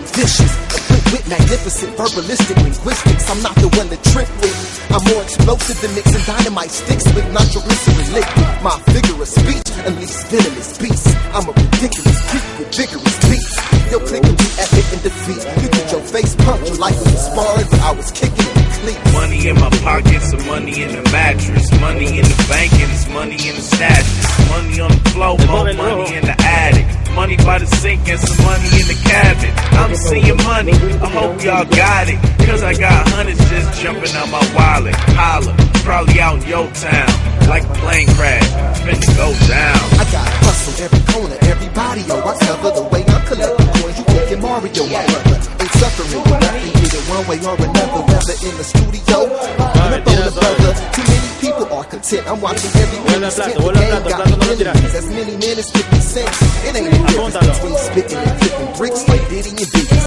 I'm vicious, equipped with magnificent verbalistic linguistics. I'm not the one to trick with. I'm more explosive than mixing dynamite sticks with nitroglycerin liquid. My figure of speech unleashes venomous beasts. I'm a ridiculous freak with vigorous beats. Your click will be epic in defeat. You get your face pumped, your life was sparring, but I was kicking in the cleats. Money in my pockets, some money in the mattress. Money in the bank and it's money in the stash. Money on the floor, more money in the attic. Money by the sink and some money in the cabinet. I'm seeing money, I hope y'all got it. Cause I got hundreds just jumping out my wallet. Holla, probably out in your town. Like a plane crash, finna go down. I got hustle every corner, everybody, yo. I cover the way I'm collecting coins. You thinking Mario, my brother ain't suffering. Nothing get it one way or another, whether in the studio or on the brother. Too many people are content. I'm watching every minute spent. The game got me enemies. As many men as 50 cents. It ain't a difference between spitting and flipping bricks like Diddy and Biggie.